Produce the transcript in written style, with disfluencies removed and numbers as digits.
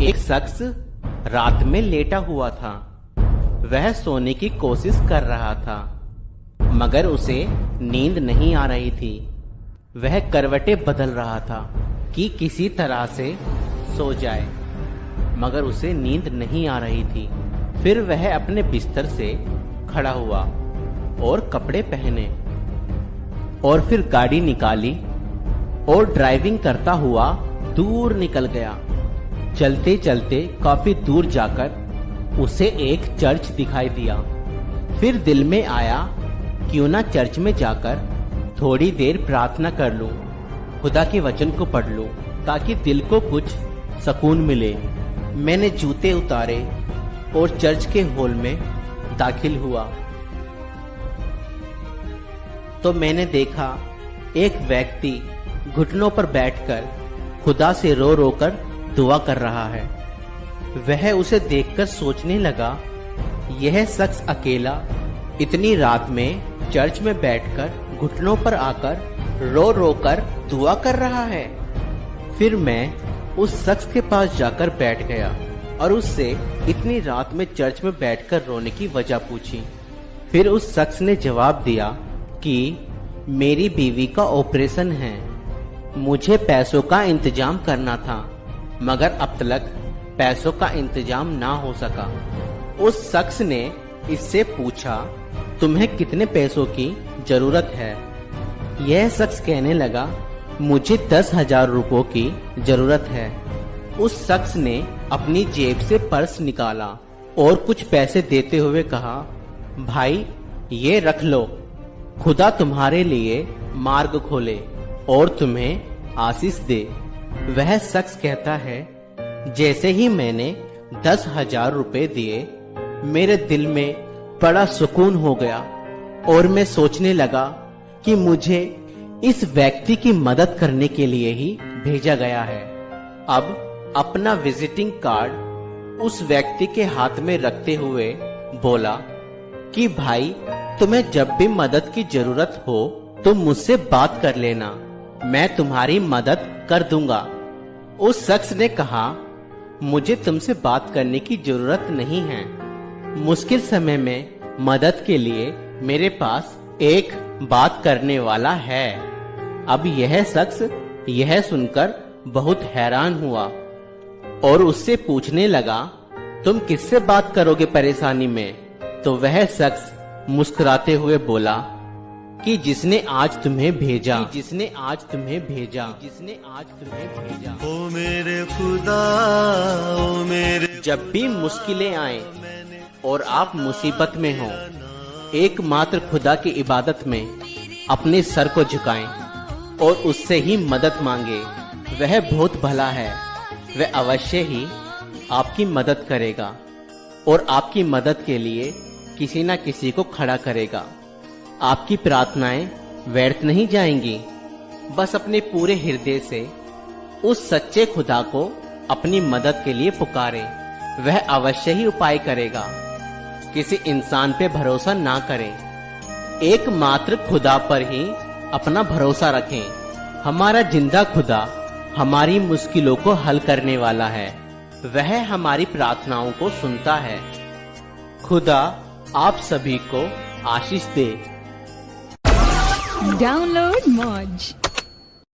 एक शख्स रात में लेटा हुआ था। वह सोने की कोशिश कर रहा था, मगर उसे नींद नहीं आ रही थी। वह करवटें बदल रहा था कि किसी तरह से सो जाए, मगर उसे नींद नहीं आ रही थी। फिर वह अपने बिस्तर से खड़ा हुआ और कपड़े पहने और फिर गाड़ी निकाली और ड्राइविंग करता हुआ दूर निकल गया। चलते चलते काफी दूर जाकर उसे एक चर्च दिखाई दिया। फिर दिल में आया, क्यों ना चर्च में जाकर थोड़ी देर प्रार्थना कर लूं, खुदा के वचन को पढ़ लूं, ताकि दिल को कुछ सुकून मिले। मैंने जूते उतारे और चर्च के हॉल में दाखिल हुआ तो मैंने देखा एक व्यक्ति घुटनों पर बैठकर खुदा से रो रो कर दुआ कर रहा है। वह उसे देखकर सोचने लगा, यह शख्स अकेला इतनी रात में चर्च में बैठकर घुटनों पर आकर रो रो कर दुआ कर रहा है। फिर मैं उस शख्स के पास जाकर बैठ गया और उससे इतनी रात में चर्च में बैठकर रोने की वजह पूछी। फिर उस शख्स ने जवाब दिया कि मेरी बीवी का ऑपरेशन है, मुझे पैसों का इंतजाम करना था, मगर अब तक पैसों का इंतजाम ना हो सका। उस शख्स ने इससे पूछा, तुम्हें कितने पैसों की जरूरत है? यह शख्स कहने लगा, मुझे 10,000 रुपयों की जरूरत है। उस शख्स ने अपनी जेब से पर्स निकाला और कुछ पैसे देते हुए कहा, भाई ये रख लो, खुदा तुम्हारे लिए मार्ग खोले और तुम्हें आशीष दे। वह शख्स कहता है, जैसे ही मैंने 10,000 रुपए दिए, मेरे दिल में बड़ा सुकून हो गया और मैं सोचने लगा कि मुझे इस व्यक्ति की मदद करने के लिए ही भेजा गया है। अब अपना विजिटिंग कार्ड उस व्यक्ति के हाथ में रखते हुए बोला कि भाई तुम्हें जब भी मदद की जरूरत हो तो मुझसे बात कर लेना, मैं तुम्हारी मदद कर दूंगा। उस शख्स ने कहा, मुझे तुमसे बात करने की जरूरत नहीं है, मुश्किल समय में मदद के लिए मेरे पास एक बात करने वाला है। अब यह शख्स यह सुनकर बहुत हैरान हुआ और उससे पूछने लगा, तुम किससे बात करोगे परेशानी में? तो वह शख्स मुस्कुराते हुए बोला कि जिसने आज तुम्हें भेजा, जिसने आज तुम्हें भेजा, जिसने आज तुम्हें भेजा। ओ मेरे खुदा, ओ मेरे, जब भी मुश्किलें आए और आप मुसीबत में हो, एकमात्र खुदा की इबादत में अपने सर को झुकाएं और उससे ही मदद मांगे। वह बहुत भला है, वह अवश्य ही आपकी मदद करेगा और आपकी मदद के लिए किसी न किसी को खड़ा करेगा। आपकी प्रार्थनाएं व्यर्थ नहीं जाएंगी। बस अपने पूरे हृदय से उस सच्चे खुदा को अपनी मदद के लिए पुकारें, वह अवश्य ही उपाय करेगा। किसी इंसान पे भरोसा ना करें, एकमात्र खुदा पर ही अपना भरोसा रखें। हमारा जिंदा खुदा हमारी मुश्किलों को हल करने वाला है, वह हमारी प्रार्थनाओं को सुनता है। खुदा आप सभी को आशीष दे। Download Moj.